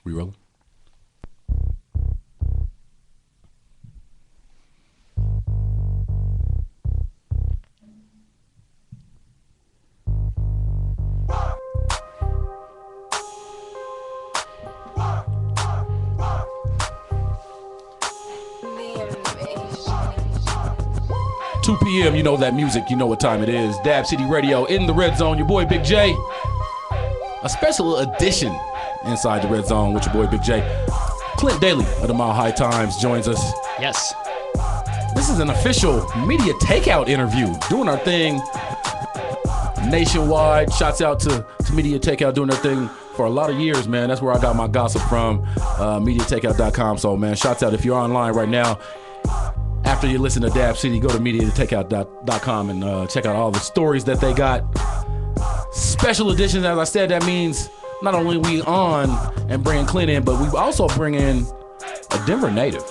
We rolling? Two p.m. You know that music. You know what time it is. Dab City Radio in the Red Zone. Your boy Big J. A special edition inside the Red Zone with your boy Big J. Clint Daly of the Mile High Times joins us. Yes. This is an official media takeout interview. Doing our thing nationwide. Shouts out to Media Takeout doing their thing for a lot of years, man. That's where I got my gossip from, MediaTakeout.com. So, man, shouts out if you're online right now. After you listen to Dab City, go to MediaTakeout.com and check out all the stories that they got. Special editions, as I said, that means not only we on and bringing Clint in, but we also bring in a Denver native.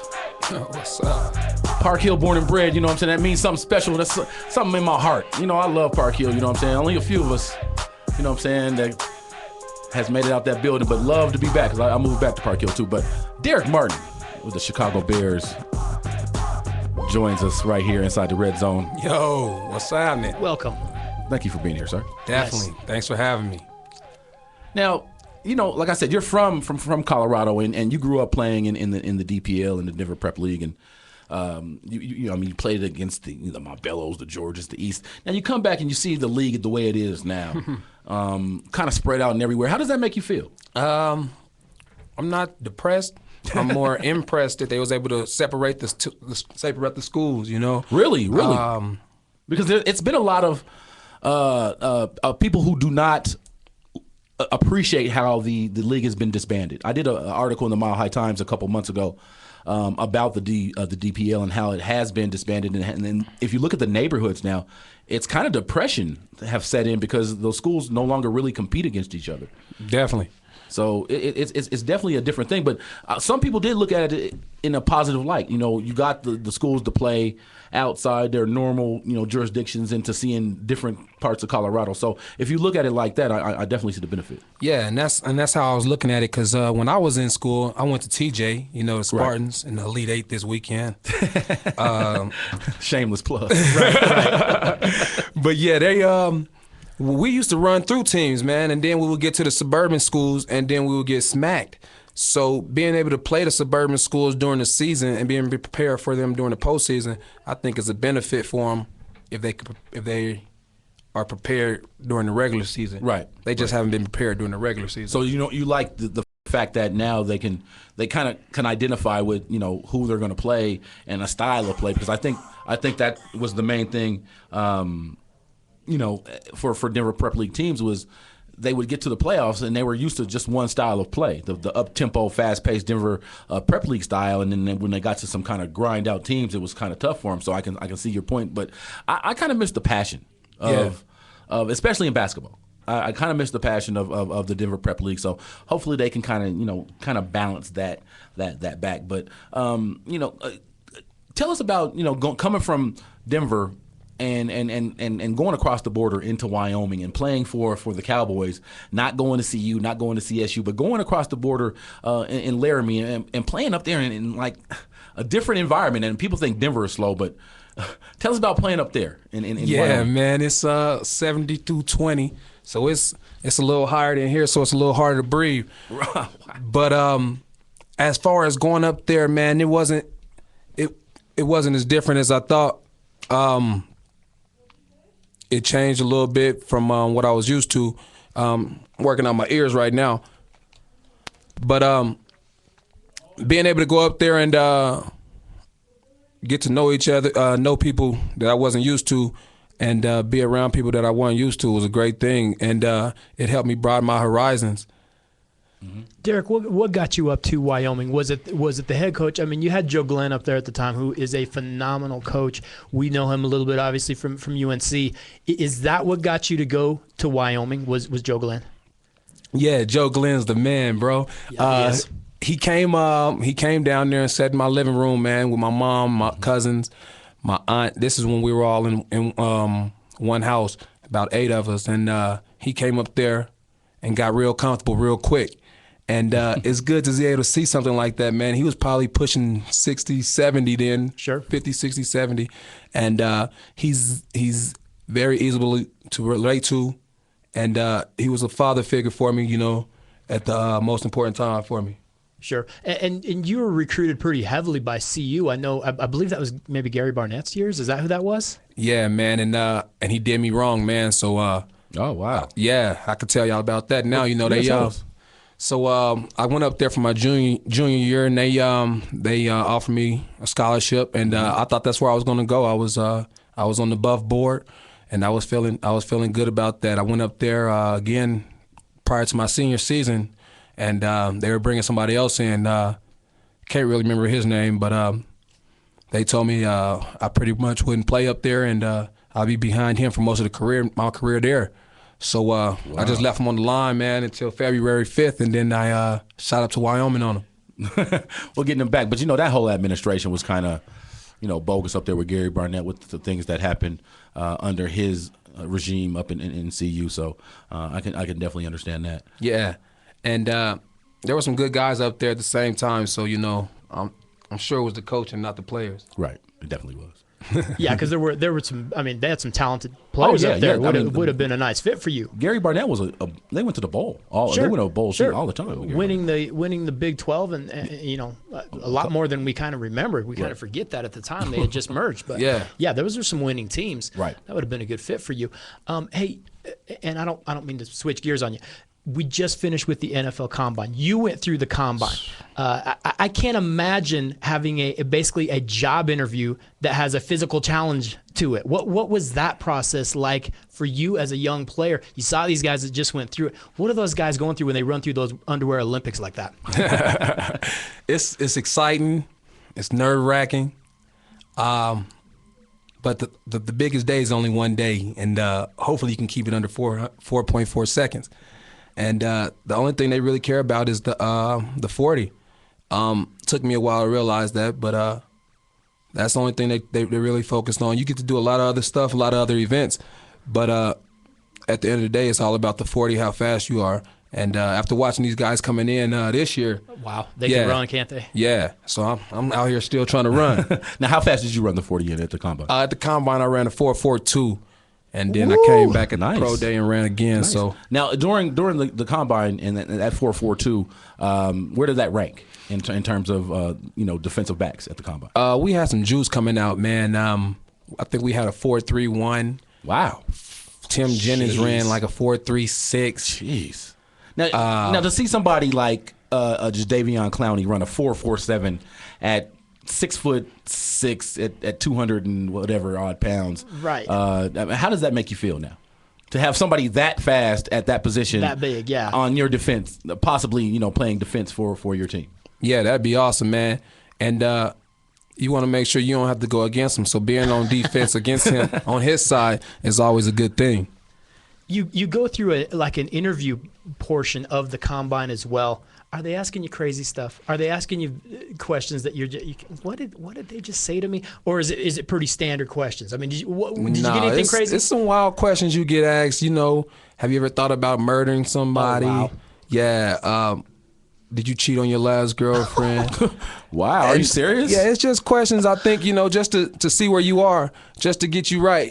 Oh, what's up? Park Hill born and bred, you know what I'm saying? That means something special. That's something in my heart. You know, I love Park Hill, you know what I'm saying? Only a few of us, you know what I'm saying, that has made it out that building, but love to be back because I moved back to Park Hill too. But Derrick Martin with the Chicago Bears joins us right here inside the Red Zone. Yo, what's happening? Welcome. Thank you for being here, sir. Definitely. Yes. Thanks for having me. Now, you know, like I said, you're from Colorado, and you grew up playing in the DPL in the Denver Prep League, and you played against the Mobelos, the Georgias, the East. Now you come back and you see the league the way it is now, kind of spread out and everywhere. How does that make you feel? I'm not depressed. I'm more impressed that they was able to separate the schools. You know, Really. Because it's been a lot of people who do not appreciate how the league has been disbanded. I did an article in the Mile High Times a couple months ago about the DPL and how it has been disbanded. And then if you look at the neighborhoods now, it's kind of depression have set in because those schools no longer really compete against each other. Definitely. So it's definitely a different thing. But some people did look at it in a positive light. You know, you got the schools to play outside their normal, jurisdictions into seeing different parts of Colorado. So if you look at it like that, I definitely see the benefit. Yeah, and that's how I was looking at it because when I was in school, I went to TJ, the Spartans, in the Elite Eight this weekend. Shameless plug. Right. But yeah, we used to run through teams, man, and then we would get to the suburban schools, and then we would get smacked. So being able to play the suburban schools during the season and being prepared for them during the postseason, I think is a benefit for them if they are prepared during the regular season. Right. They just haven't been prepared during the regular season. So you like the fact that now they kind of can identify with who they're going to play and a style of play, because I think that was the main thing. For Denver Prep League teams was they would get to the playoffs and they were used to just one style of play, the up-tempo, fast-paced Denver Prep League style, and then when they got to some kind of grind-out teams, it was kind of tough for them. So I can see your point, but I kind of miss the passion of especially in basketball. I kind of miss the passion of the Denver Prep League. So hopefully they can kind of balance that back. But tell us about coming from Denver and going across the border into Wyoming and playing for the Cowboys, not going to CU, not going to CSU, but going across the border in Laramie and playing up there in like a different environment. And people think Denver is slow, but tell us about playing up there in Wyoming. Man, it's 72-20, so it's a little higher than here, so it's a little harder to breathe. But as far as going up there, man, it wasn't as different as I thought. It changed a little bit from what I was used to. Working on my ears right now. But being able to go up there and get to know each other, know people that I wasn't used to, and be around people that I wasn't used to was a great thing. And it helped me broaden my horizons. Mm-hmm. Derrick, what got you up to Wyoming? Was it the head coach? I mean, you had Joe Glenn up there at the time, who is a phenomenal coach. We know him a little bit, obviously, from UNC. Is that what got you to go to Wyoming? Was Joe Glenn? Yeah, Joe Glenn's the man, bro. Yeah, he came down there and sat in my living room, man, with my mom, my cousins, my aunt. This is when we were all in one house, about 8 of us, and he came up there and got real comfortable real quick. And it's good to be able to see something like that, man. He was probably pushing 60, 70 then. Sure. 50, 60, 70. And he's very easy to relate to. And he was a father figure for me, at the most important time for me. Sure. And you were recruited pretty heavily by CU. I know. I believe that was maybe Gary Barnett's years. Is that who that was? Yeah, man. And he did me wrong, man. So Oh, wow. yeah, I could tell y'all about that now. So I went up there for my junior year, and they offered me a scholarship, and I thought that's where I was going to go. I was on the Buff board, and I was feeling good about that. I went up there again prior to my senior season, and they were bringing somebody else in. Can't really remember his name, but they told me I pretty much wouldn't play up there, and I'll be behind him for most of my career there. So I just left him on the line, man, until February 5th, and then I shot up to Wyoming on him. Well, getting him back. But, that whole administration was kind of, bogus up there with Gary Barnett with the things that happened under his regime up in CU. So I can definitely understand that. Yeah. And there were some good guys up there at the same time. So, I'm sure it was the coach and not the players. Right. It definitely was. Yeah, because there were some. I mean, they had some talented players up there. Would have been a nice fit for you. Gary Barnett was they went to the bowl. Sure. They went to a bowl Sure. all the time. Winning the Big 12 and a lot more than we kind of remember. We kind of forget that at the time they had just merged. But yeah, those are some winning teams. Right. That would have been a good fit for you. Hey, and I don't mean to switch gears on you. We just finished with the NFL Combine. You went through the Combine. I can't imagine having basically a job interview that has a physical challenge to it. What was that process like for you as a young player? You saw these guys that just went through it. What are those guys going through when they run through those underwear Olympics like that? It's exciting. It's nerve-wracking. But the biggest day is only one day, and hopefully you can keep it under 4.4 seconds. And the only thing they really care about is the 40. Took me a while to realize that, but that's the only thing they really focused on. You get to do a lot of other stuff, a lot of other events, but at the end of the day, it's all about the 40, how fast you are. And after watching these guys coming in this year, wow, they can run, can't they? Yeah, so I'm out here still trying to run. Now, how fast did you run the 40 in at the Combine? At the Combine, I ran a 4.42. And then I came back at the pro day and ran again. Nice. So now during the Combine and that 4.42, where did that rank in terms of defensive backs at the Combine? We had some juice coming out, man. I think we had a 4.31. Wow. Tim Jennings ran like a 4.36. Jeez. Now to see somebody like just Davion Clowney run a 4.47 at 6'6" at 200 and whatever odd pounds. Right. How does that make you feel now? To have somebody that fast at that position, that big, yeah, on your defense, possibly playing defense for your team. Yeah, that'd be awesome, man. And you want to make sure you don't have to go against him. So being on defense against him on his side is always a good thing. You go through an interview portion of the Combine as well. Are they asking you crazy stuff? Are they asking you questions that what did they just say to me? Or is it pretty standard questions? I mean, did you get anything crazy? It's some wild questions you get asked. Have you ever thought about murdering somebody? Oh, wow. Yeah. Did you cheat on your last girlfriend? Wow. Are you serious? Yeah, it's just questions I think, just to see where you are, just to get you right,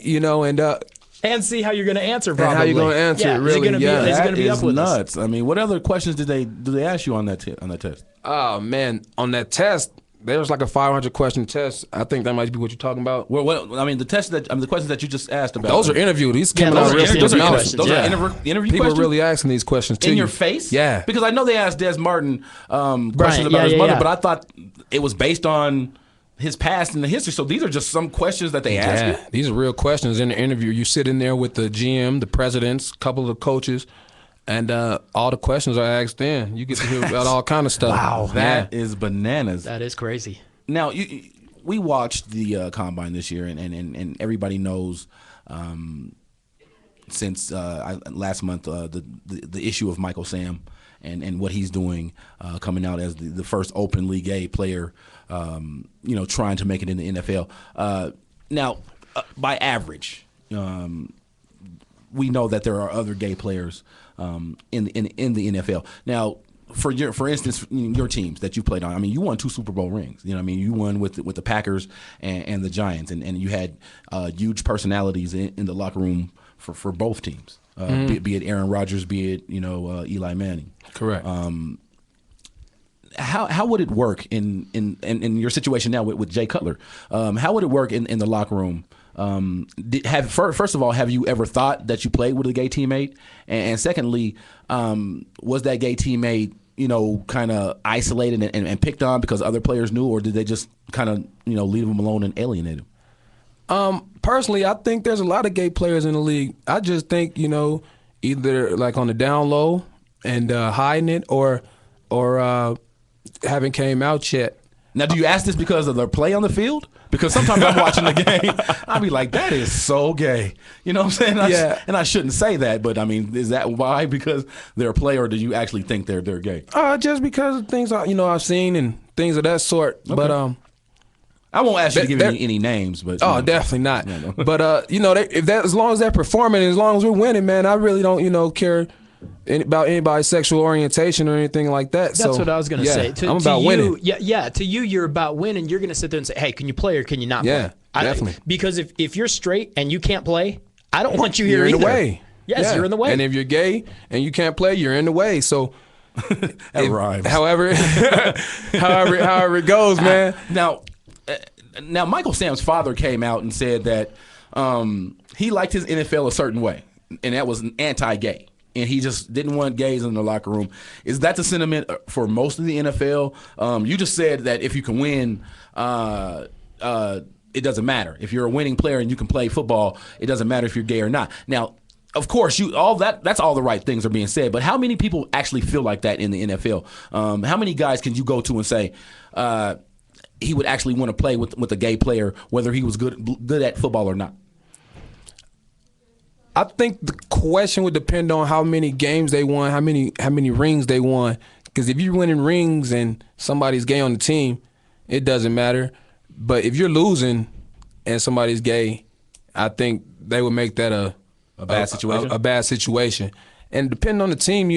and see how you're going to answer, probably. And how you're going to answer it, really. Is it going to be up with nuts. I mean, what other questions do they ask you on that test? Oh, man. On that test, there was like a 500-question test. I think that might be what you're talking about. Well, the questions that you just asked about. Those are interview. These those are interview questions. Those are interview People questions? are really asking these questions to in you. your face? Yeah. Because I know they asked Des Martin questions about his mother, but I thought it was based on his past and the history. So these are just some questions that they ask you? These are real questions in the interview. You sit in there with the GM, the presidents, a couple of the coaches, and all the questions are asked in. You get to hear about all kind of stuff. Wow, that is bananas. That is crazy. Now, we watched the Combine this year, and everybody knows since last month the issue of Michael Sam and what he's doing, coming out as the first openly gay player, trying to make it in the NFL. Now, by average, we know that there are other gay players in the NFL. Now, for instance, your teams that you played on. I mean, you won 2 Super Bowl rings. You know, what I mean, you won with the Packers and the Giants, and you had huge personalities in the locker room for both teams. Be it Aaron Rodgers, be it Eli Manning. Correct. How would it work in your situation now with Jay Cutler? How would it work in the locker room? First of all, have you ever thought that you played with a gay teammate? And secondly, was that gay teammate kind of isolated and picked on because other players knew, or did they just kind of leave him alone and alienate him? Personally, I think there's a lot of gay players in the league. I just think either like on the down low and hiding it, or haven't came out yet. Now, do you ask this because of their play on the field? Because sometimes I'm watching the game, I'll be like, that is so gay. You know what I'm saying? Yeah. And I shouldn't say that, but I mean, is that why? Because they're a player, or do you actually think they're gay? Just because of things I've seen and things of that sort. Okay. But I won't ask you to give any names, but definitely not. Yeah, no. But as long as they're performing, as long as we're winning, man, I really don't care about anybody's sexual orientation or anything like that. That's what I was going to say. I'm about winning. Yeah. To you, you're about winning. You're going to sit there and say, "Hey, can you play or can you not play?" Yeah, definitely. Because if you're straight and you can't play, I don't want you here either. You're in the way. Yes, you're in the way. And if you're gay and you can't play, you're in the way. So that rhymes. However it goes, man. Now, Michael Sam's father came out and said that he liked his NFL a certain way, and that was anti-gay. And he just didn't want gays in the locker room. Is that the sentiment for most of the NFL? You just said that if you can win, it doesn't matter. If you're a winning player and you can play football, it doesn't matter if you're gay or not. Now, of course, that's all the right things are being said. But how many people actually feel like that in the NFL? How many guys can you go to and say he would actually want to play with a gay player, whether he was good at football or not? I think the question would depend on how many games they won, how many rings they won. Because if you're winning rings and somebody's gay on the team, it doesn't matter. But if you're losing and somebody's gay, I think they would make that a bad situation. A bad situation. And depending on the team,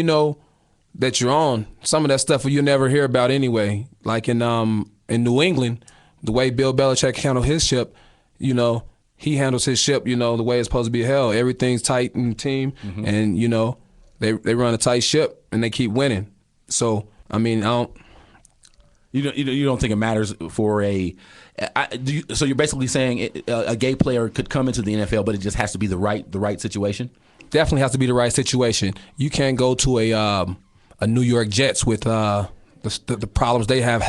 that you're on, some of that stuff you'll never hear about anyway. Like in New England, the way Bill Belichick handled his ship, he handles his ship, the way it's supposed to be held. Everything's tight in the team, and they run a tight ship and they keep winning. So I mean, I don't. You don't think it matters for so you're basically saying a gay player could come into the NFL, but it just has to be the right situation? Definitely has to be the right situation. You can't go to a New York Jets with the problems they have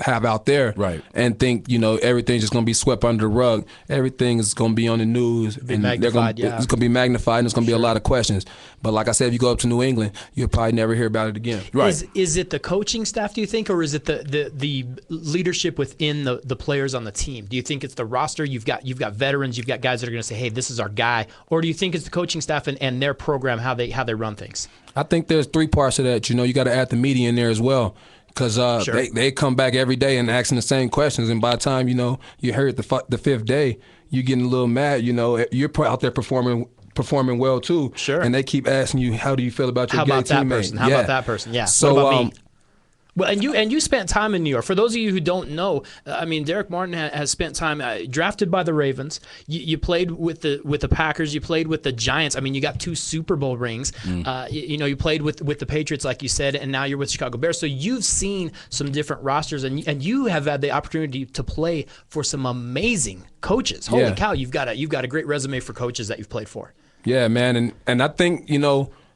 out there, right? And think everything's just gonna be swept under the rug. Everything is gonna be on the news, and it's gonna be magnified, and there's gonna be a lot of questions. But like I said, if you go up to New England, you'll probably never hear about it again. Right? Is it the coaching staff, do you think, or is it the leadership within the players on the team? Do you think it's the roster? You've got veterans, you've got guys that are gonna say, "Hey, this is our guy," or do you think it's the coaching staff and their program, how they run things? I think there's 3 parts of that. You got to add the media in there as well. Because they come back every day and asking the same questions, and by the time you hear it the 5th day, you're getting a little mad. You're out there performing well too. Sure. And they keep asking you, how do you feel about your gay teammate? How about that person? How about that person? Yeah. So what about me? Well, and you spent time in New York. For those of you who don't know, Derrick Martin has spent time drafted by the Ravens. You played with the Packers. You played with the Giants. You got 2 Super Bowl rings. You played with the Patriots, like you said, and now you're with Chicago Bears. So you've seen some different rosters, and you have had the opportunity to play for some amazing coaches. Holy cow, you've got a great resume for coaches that you've played for. Yeah, man, and I think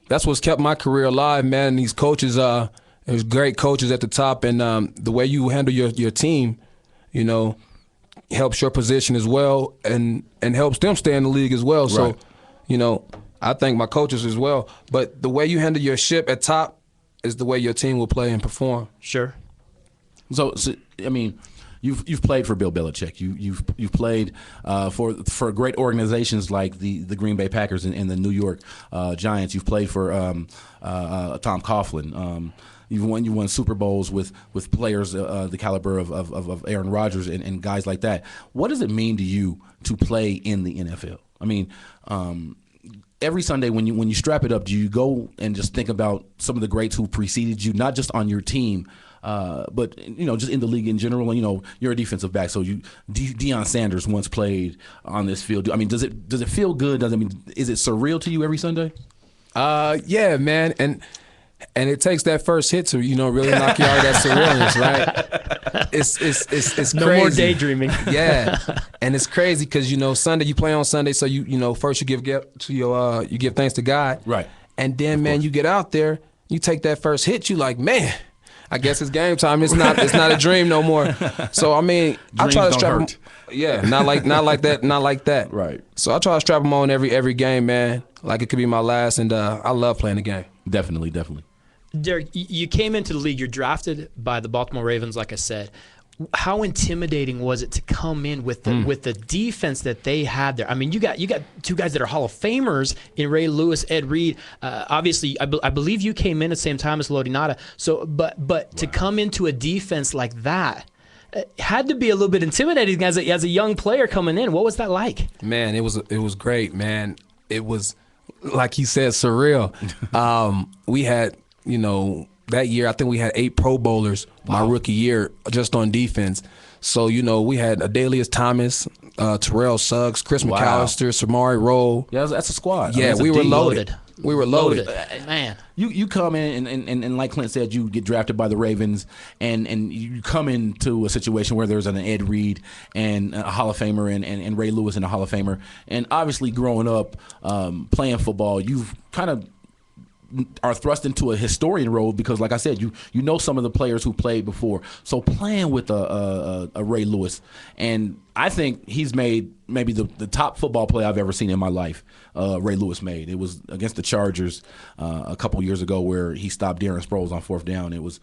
that's what's kept my career alive, man. These coaches There's great coaches at the top, and the way you handle your team, helps your position as well, and helps them stay in the league as well. Right. So, I thank my coaches as well. But the way you handle your ship at top is the way your team will play and perform. Sure. So you've played for Bill Belichick. You've played for great organizations like the Green Bay Packers and the New York Giants. You've played for Tom Coughlin. You won Super Bowls with players the caliber of Aaron Rodgers and guys like that. What does it mean to you to play in the NFL? every Sunday when you strap it up, do you go and just think about some of the greats who preceded you, not just on your team, but just in the league in general? And you're a defensive back, so Deion Sanders once played on this field. I mean, does it feel good? Is it surreal to you every Sunday? Yeah, man, and it takes that first hit to really knock you out of that surrealness, right? It's crazy. No more daydreaming. Yeah, and it's crazy because Sunday you play on Sunday, so first you give thanks to God, right? And then man, you get out there, you take that first hit, you like, man, I guess it's game time. It's not a dream no more. So I mean, I try to strap them. Yeah, not like that. Right. So I try to strap them on every game, man. Like it could be my last, and I love playing the game. Definitely. Derrick, you came into the league. You're drafted by the Baltimore Ravens, like I said. How intimidating was it to come in with the defense that they had there? I mean, you got two guys that are Hall of Famers in Ray Lewis, Ed Reed. Obviously, I believe you came in at the same time as Lodinata. So, but to come into a defense like that had to be a little bit intimidating as a young player coming in. What was that like? Man, it was great, man. It was, like he said, surreal. We had, that year, I think we had 8 Pro Bowlers my rookie year just on defense. So, we had Adalius Thomas, Terrell Suggs, Chris McAllister, Samari Rowe. Yeah, that's a squad. Yeah, we were loaded. We were loaded. Man. You come in and like Clint said, you get drafted by the Ravens, and you come into a situation where there's an Ed Reed and a Hall of Famer and Ray Lewis and a Hall of Famer. And obviously growing up playing football, you've kind of are thrust into a historian role because, like I said, you know some of the players who played before. So playing with a Ray Lewis, and I think he's made maybe the top football play I've ever seen in my life. Ray Lewis made. It was against the Chargers a couple years ago where he stopped Darren Sproles on 4th down. It was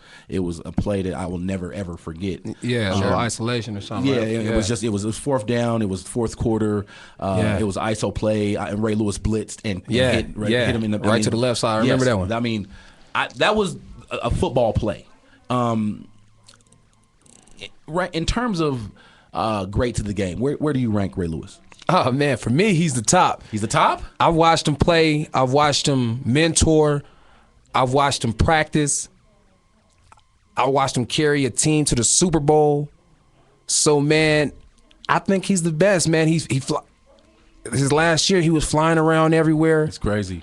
a play that I will never ever forget. Yeah, a little isolation or something. Yeah, right? it was 4th down. It was 4th quarter. It was ISO play, and Ray Lewis blitzed and hit him in the right to the left side. I remember that one. I mean, that was a football play. Right in terms of great to the game, where do you rank Ray Lewis? Oh man, for me, he's the top. He's the top? I've watched him play. I've watched him mentor. I've watched him practice. I watched him carry a team to the Super Bowl. So man, I think he's the best. Man, his last year he was flying around everywhere. It's crazy.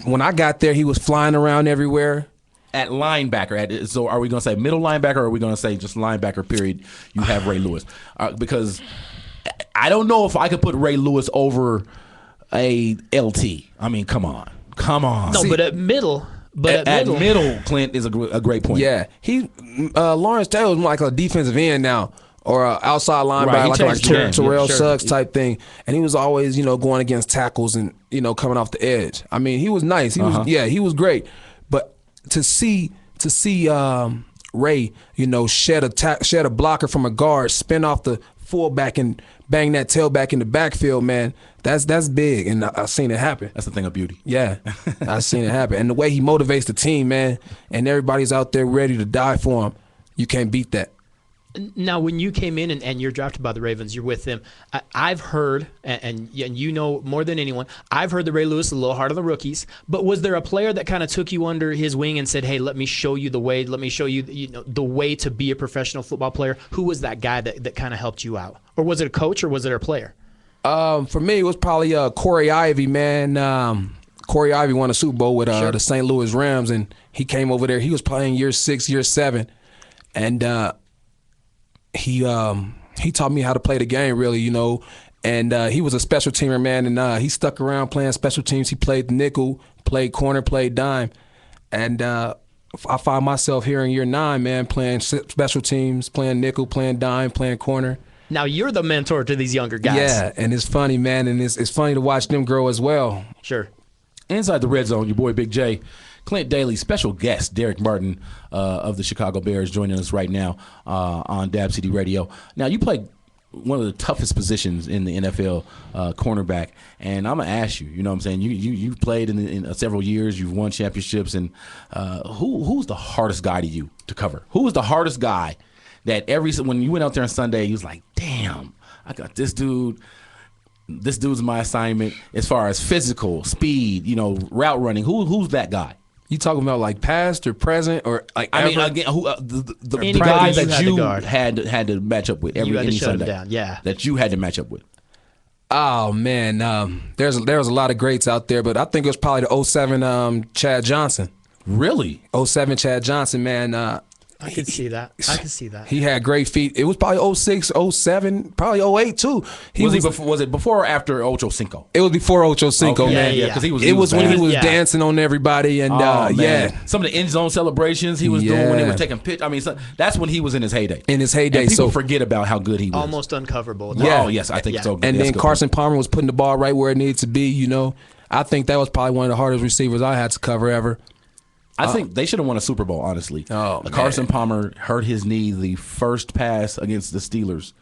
When I got there, he was flying around everywhere. At linebacker, so are we going to say middle linebacker, or are we going to say just linebacker? Period. You have Ray Lewis because I don't know if I could put Ray Lewis over a LT. I mean, come on. No, but at middle. But at middle, Clint is a great point. Yeah, Lawrence Taylor was more like a defensive end now, or an outside linebacker, like Terrell Suggs type thing. And he was always, going against tackles and coming off the edge. I mean, he was nice. He was great. But to see Ray, shed a blocker from a guard, spin off the fullback and bang that tailback in the backfield, man, that's big, and I've seen it happen. That's the thing of beauty. Yeah, I've seen it happen. And the way he motivates the team, man, and everybody's out there ready to die for him, you can't beat that. Now, when you came in and you're drafted by the Ravens, you're with them. I've heard, and you know more than anyone, I've heard that Ray Lewis is a little hard on the rookies. But was there a player that kind of took you under his wing and said, "Hey, let me show you the way. Let me show you, the way to be a professional football player"? Who was that guy that kind of helped you out, or was it a coach, or was it a player? For me, it was probably Corey Ivy, man. Corey Ivy won a Super Bowl with the St. Louis Rams, and he came over there. He was playing year 6, year 7, and he taught me how to play the game, really, and he was a special teamer, man, and he stuck around playing special teams. He played nickel, played corner, played dime, and I found myself here in year 9, man, playing special teams, playing nickel, playing dime, playing corner. Now you're the mentor to these younger guys. Yeah, and it's funny, man, and it's funny to watch them grow as well. Sure. Inside the Red Zone, your boy Big J, Clint Daly, special guest Derrick Martin of the Chicago Bears joining us right now on Dab City Radio. Now, you play one of the toughest positions in the NFL, cornerback, and I'm going to ask you, what I'm saying? You've played in several years, you've won championships, and who's the hardest guy to you to cover? Who was the hardest guy that when you went out there on Sunday, you was like, damn, I got this dude. this dude's my assignment as far as physical speed, route running. Who's that guy? You talking about like past or present or like I mean, ever? again, the Any guy guy that you you had to guard. had to match up with You had to any shut him Sunday. down, yeah. That you had to match up with. Oh man, there was a lot of greats out there, but I think it was probably the '07 Chad Johnson. Really? '07 Chad Johnson, man. I can see that. I can see that. He had great feet. It was probably '06, '07, probably '08 too. Was it before or after Ocho Cinco? It was before Ocho Cinco, Okay, man. yeah, because he was. It was when he was Yeah. dancing on everybody, and Oh, man. yeah, Some of the end zone celebrations he was doing when they Yeah. were taking pitch. I mean, that's when he was in his heyday. in his heyday. And people So forget about how good he was. Almost uncoverable. Yeah. Oh yes, I think Yeah. so. and That's then good. Carson Palmer was putting the ball right where it needed to be. I think that was probably one of the hardest receivers I had to cover ever. I think they should have won a Super Bowl, honestly. Oh, man. Carson Palmer hurt his knee the first pass against the Steelers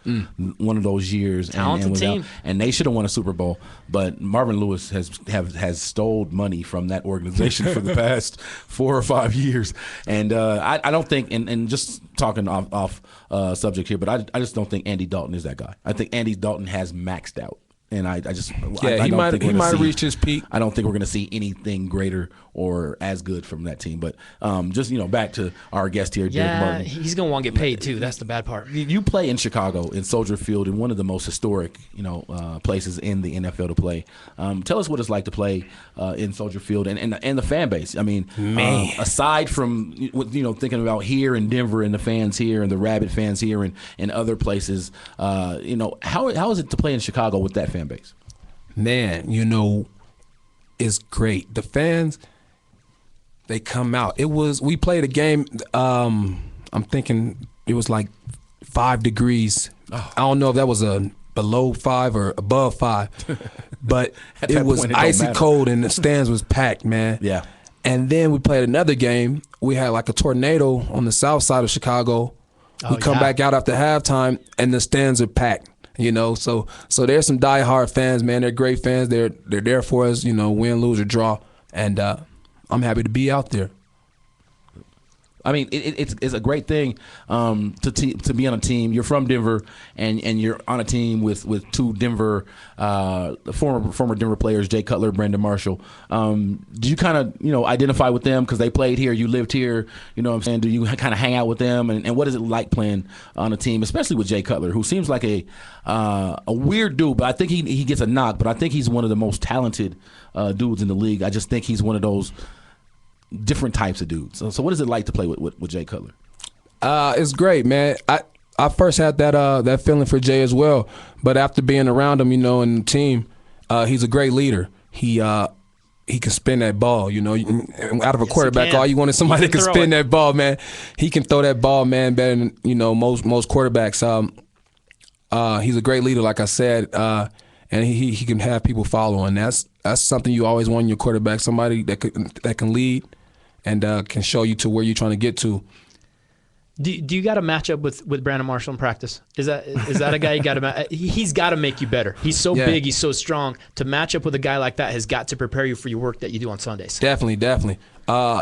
one of those years. Talented was team. out. And they should have won a Super Bowl. But Marvin Lewis has stole money from that organization for the past 4 or 5 years. And I don't think, and just talking off subject here, but I just don't think Andy Dalton is that guy. I think Andy Dalton has maxed out. And I just Yeah, I he don't might think we're gonna have see- reached his peak. I don't think we're going to see anything greater or as good from that team. But just back to our guest here, Derrick Yeah, Martin. he's gonna want to get paid too. That's the bad part. You play in Chicago in Soldier Field, in one of the most historic places in the NFL to play. Tell us what it's like to play in Soldier Field and the fan base. I mean, aside from thinking about here in Denver and the fans here and the rabid fans here and other places, how is it to play in Chicago with that fan base? Man, it's great. The fans, they come out. We played a game, I'm thinking it was like 5 degrees. I don't know if that was a below 5 or above 5, but At it that was point, it don't icy matter. cold and the stands was packed, man. Yeah. And then we played another game. We had like a tornado on the south side of Chicago. We come yeah. back out after halftime and the stands are packed. So there's some diehard fans, man. They're great fans. They're there for us, win, lose, or draw. And I'm happy to be out there. I mean, it's a great thing to be on a team. You're from Denver, and you're on a team with 2 Denver former Denver players, Jay Cutler, Brandon Marshall. Do you kind of identify with them because they played here, you lived here? You know what I'm saying? Do you kind of hang out with them? And what is it like playing on a team, especially with Jay Cutler, who seems like a weird dude, but I think he gets a knock. But I think he's one of the most talented dudes in the league. I just think he's one of those different types of dudes. So what is it like to play with Jay Cutler? It's great, man. I first had that feeling for Jay as well, but after being around him, in the team, he's a great leader. He can spin that ball, out of a quarterback. can. All you want is somebody He that can can throw spin it. that ball, man. He can throw that ball, man, better than most quarterbacks. He's a great leader, like I said, and he can have people following. That's something you always want in your quarterback, somebody that can lead and can show you to where you're trying to get to. Do you got to match up with Brandon Marshall in practice? Is that a guy you got to? He's got to make you better. He's so Yeah. big. He's so strong. To match up with a guy like that has got to prepare you for your work that you do on Sundays. Definitely.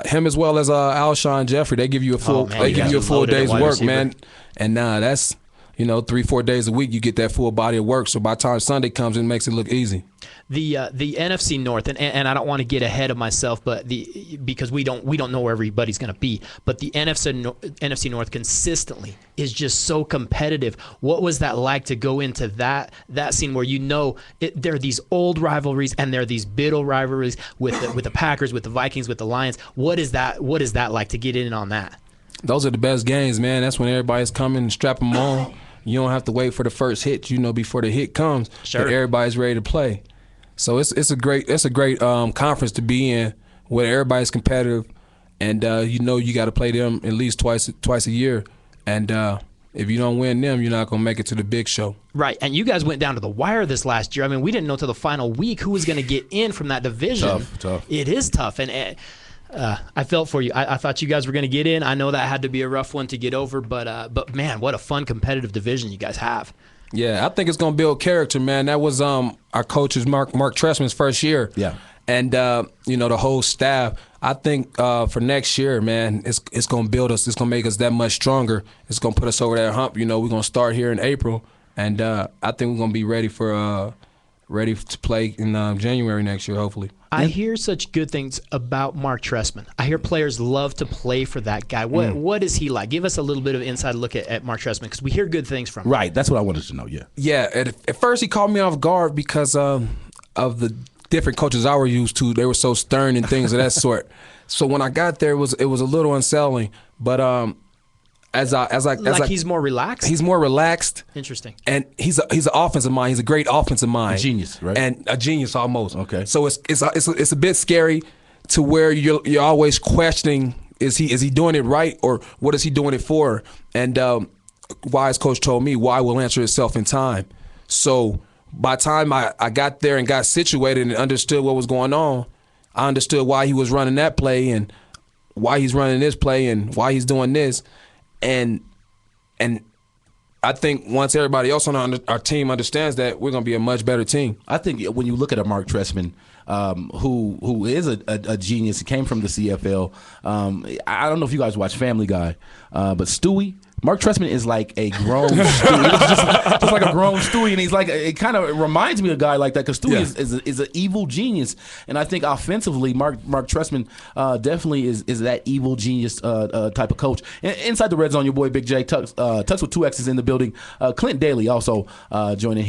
Him as well as Alshon Jeffrey. They give you a full. man, they you give guys you a are full loaded at day's wide work, receiver. man. And that's 3-4 days a week you get that full body of work. So by the time Sunday comes, it makes it look easy. The NFC North, and I don't want to get ahead of myself, but because we don't know where everybody's going to be, but the NFC North consistently is just so competitive. What was that like to go into that scene where there are these old rivalries and there are these bitter rivalries with the Packers, with the Vikings, with the Lions? What is that like to get in on that? Those are the best games, man. That's when everybody's coming, strap them on. You don't have to wait for the first hit, before the hit comes. Sure. But everybody's ready to play. So it's a great conference to be in where everybody's competitive, and you got to play them at least twice a year. And if you don't win them, you're not gonna make it to the big show. Right, and you guys went down to the wire this last year. I mean, we didn't know till the final week who was going to get in from that division. Tough. It is tough, and I felt for you. I thought you guys were going to get in. I know that had to be a rough one to get over, but man, what a fun competitive division you guys have. Yeah, I think it's gonna build character, man. That was our coach's Mark Trestman's first year. Yeah. And the whole staff. I think for next year, man, it's gonna build us. It's gonna make us that much stronger. It's gonna put us over that hump. We're gonna start here in April, and I think we're gonna be ready for ready to play in January next year, hopefully. I hear such good things about Mark Trestman. I hear players love to play for that guy. What is he like? Give us a little bit of inside look at Mark Trestman, because we hear good things from him. Right, that's what I wanted to know. Yeah. Yeah, at first he caught me off guard because of the different coaches I were used to. They were so stern and things of that sort. So when I got there, it was a little unsettling. But as he's more relaxed. He's more relaxed. Interesting. And he's an offensive mind. He's a great offensive mind. A genius, right? And a genius almost. Okay. So it's a bit scary to where you're always questioning, is he doing it right, or what is he doing it for? And wise coach told me, why will answer itself in time. So by the time I got there and got situated and understood what was going on, I understood why he was running that play and why he's running this play and why he's doing this. And I think once everybody else on our team understands that, we're going to be a much better team. I think when you look at a Mark Trestman, who is a genius, he came from the CFL. I don't know if you guys watch Family Guy, but Stewie. Mark Trestman is like a grown Stewie. It's just like a grown Stewie, and he's like, it kind of reminds me of a guy like that, because Stewie is an evil genius, and I think offensively, Mark Trestman definitely is that evil genius type of coach. Inside the red zone, your boy Big J Tux with 2 X's in the building. Clint Daly also joining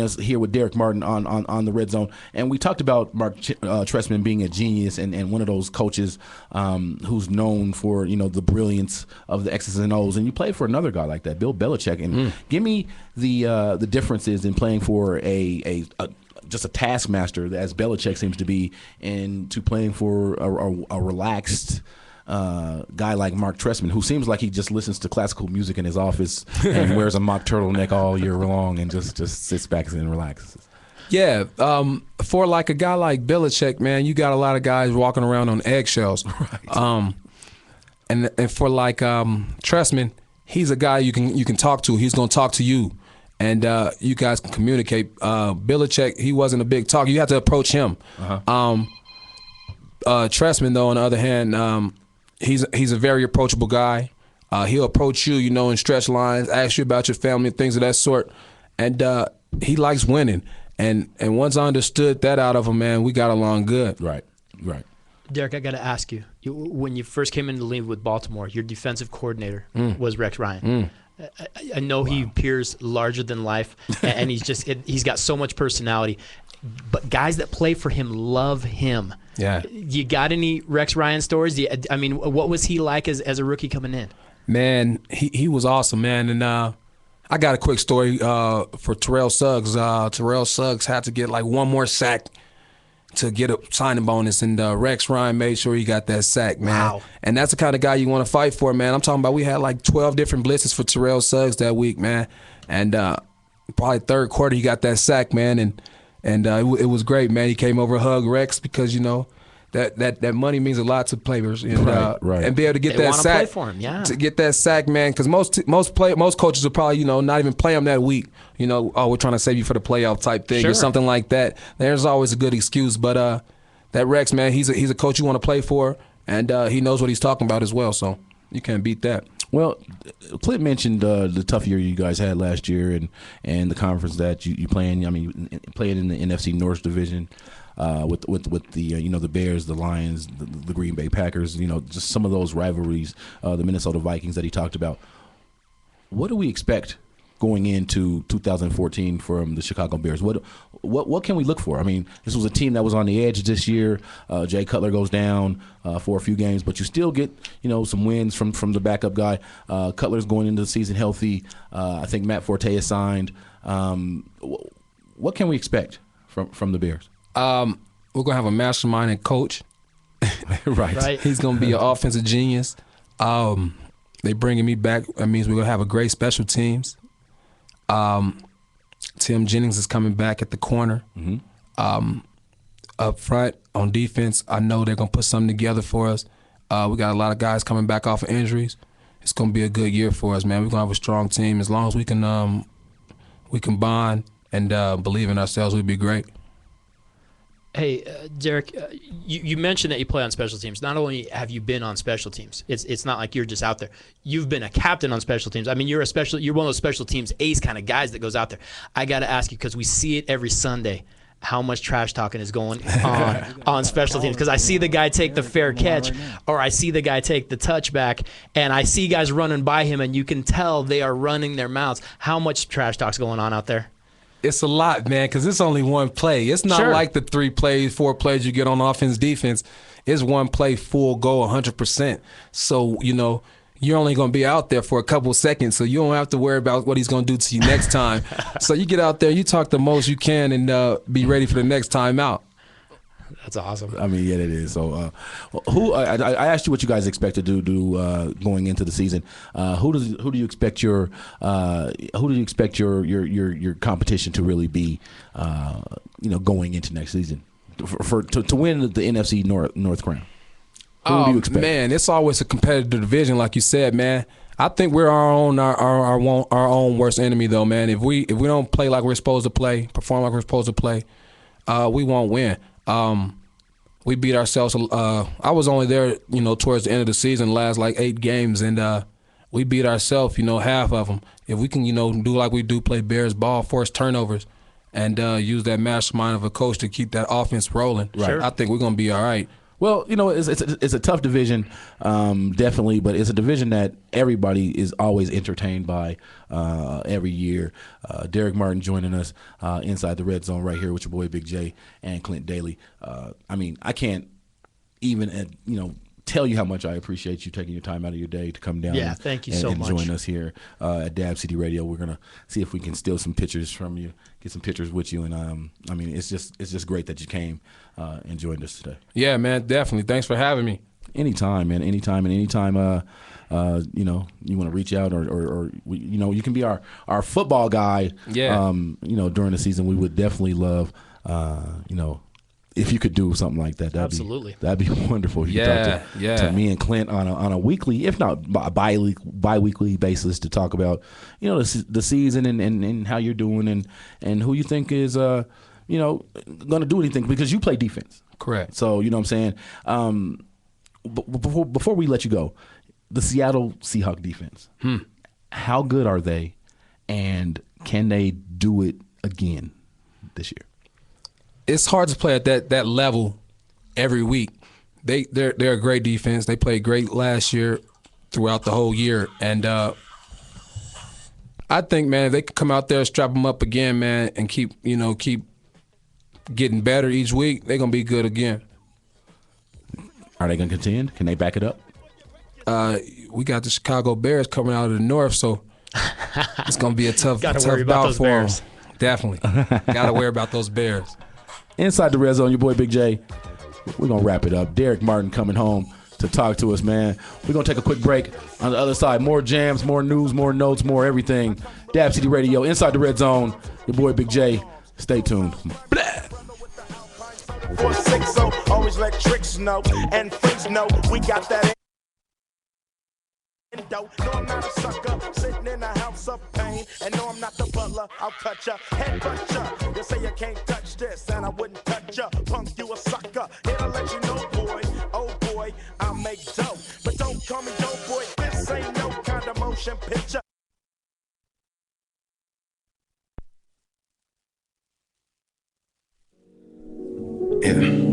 us here with Derrick Martin on the red zone, and we talked about Mark Trestman being a genius and one of those coaches who's known for the brilliance of the X's and O's, and you play for another guy like that, Bill Belichick, and give me the differences in playing for just a taskmaster, as Belichick seems to be, and to playing for a relaxed guy like Mark Trestman, who seems like he just listens to classical music in his office and wears a mock turtleneck all year long and just sits back and relaxes. Yeah, for like a guy like Belichick, man, you got a lot of guys walking around on eggshells. Right. And for like Trestman, he's a guy you can talk to. He's going to talk to you, and you guys can communicate. Belichick, he wasn't a big talker. You have to approach him. Trestman, though, on the other hand, he's a very approachable guy. He'll approach you, in stretch lines, ask you about your family and things of that sort, and he likes winning. And once I understood that out of him, man, we got along good. Right. Derrick, I got to ask you, when you first came into the league with Baltimore, your defensive coordinator was Rex Ryan. I know he appears larger than life, and he's got so much personality. But guys that play for him love him. Yeah. You got any Rex Ryan stories? What was he like as a rookie coming in? Man, he was awesome, man. And I got a quick story for Terrell Suggs. Terrell Suggs had to get like one more sack to get a signing bonus, and Rex Ryan made sure he got that sack, man. Wow. And that's the kind of guy you want to fight for, man. I'm talking about, we had like 12 different blitzes for Terrell Suggs that week, man. And probably third quarter he got that sack, man, and it was great, man. He came over, hugged Rex, because that money means a lot to players, and right. and be able to get They that wanna sack play for him, yeah. to get that sack, man. Because most coaches will probably not even play him that week. We're trying to save you for the playoff type thing, Sure. or something like that. There's always a good excuse, but that Rex, man, he's a coach you want to play for, and he knows what he's talking about as well. So you can't beat that. Well, Clint mentioned the tough year you guys had last year, and the conference that you playing. I mean, playing in the NFC North division. With the the Bears, the Lions, the Green Bay Packers, just some of those rivalries, the Minnesota Vikings that he talked about. What do we expect going into 2014 from the Chicago Bears? What can we look for? I mean, this was a team that was on the edge this year. Jay Cutler goes down for a few games, but you still get some wins from the backup guy. Cutler's going into the season healthy. I think Matt Forte is signed. What can we expect from the Bears? We're gonna have a mastermind and coach. Right. He's gonna be an offensive genius. They bringing me back. That means we're gonna have a great special teams. Tim Jennings is coming back at the corner. Up front on defense, I know they're gonna put something together for us. We got a lot of guys coming back off of injuries. It's gonna be a good year for us, man. We're gonna have a strong team. As long as we can bond and believe in ourselves, we'll be great. Hey, Derrick, you mentioned that you play on special teams. Not only have you been on special teams, it's not like you're just out there. You've been a captain on special teams. I mean, you're one of those special teams ace kind of guys that goes out there. I got to ask you, because we see it every Sunday, how much trash talking is going on special teams. Because I see the guy take the fair catch, or I see the guy take the touchback, and I see guys running by him, and you can tell they are running their mouths. How much trash talk's going on out there? It's a lot, man, because it's only one play. It's not like the 3 plays, 4 plays you get on offense, defense. It's one play, full go, 100%. So, you're only going to be out there for a couple seconds, so you don't have to worry about what he's going to do to you next time. So you get out there, you talk the most you can, and be ready for the next time out. That's awesome. I mean, yeah, it is. So, I asked you what you guys expect to do going into the season. Who do you expect your competition to really be? Going into next season to win the NFC North crown. Who do you expect? Man, it's always a competitive division, like you said, man. I think we're our own worst enemy, though, man. If we don't play like we're supposed to play, perform like we're supposed to play, we won't win. We beat ourselves. I was only there, towards the end of the season, last like 8 games, and we beat ourselves, half of them. If we can, do like we do, play Bears ball, force turnovers, and use that mastermind of a coach to keep that offense rolling, right. I think we're gonna be all right. Well, it's a tough division, definitely, but it's a division that everybody is always entertained by every year. Derrick Martin joining us inside the red zone right here with your boy Big J and Clint Daly. I mean, I can't even tell you how much I appreciate you taking your time out of your day to come down. Yeah, thank you so much. And join us here at Dab City Radio. We're gonna see if we can steal some pictures from you, get some pictures with you, and I mean, it's just great that you came and joined us today. Yeah, man, definitely. Thanks for having me. Anytime, man. Anytime, and anytime. You want to reach out, or you can be our football guy. Yeah. During the season, we would definitely love, if you could do something like that. That'd be wonderful. You could talk to me and Clint on a weekly, if not bi-weekly basis, to talk about the season and how you're doing and who you think is going to do anything, because you play defense. Correct. So you know what I'm saying. Before we let you go, the Seattle Seahawks defense, how good are they, and can they do it again this year? It's hard to play at that level every week. They're a great defense. They played great last year throughout the whole year, and I think, man, if they could come out there, strap them up again, man, and keep getting better each week, they're gonna be good again. Are they gonna contend? Can they back it up? We got the Chicago Bears coming out of the north, so it's gonna be a tough bout for them. Definitely, gotta worry about those Bears. Inside the red zone, your boy Big J. We're gonna wrap it up. Derrick Martin coming home to talk to us, man. We're gonna take a quick break. On the other side, more jams, more news, more notes, more everything. Dab City Radio, inside the red zone. Your boy Big J. Stay tuned. Blah. 460, always let tricks know and freaks know we got that. No, I'm not a sucker sitting in a house of pain, and no, I'm not the butler. I'll cut ya, head butt ya. You say you can't touch this, and I wouldn't touch ya. Punk, you a sucker. Here to let you know, boy. Oh boy, I'll make dope, but don't call me dope boy. This ain't no kind of motion picture. Yeah.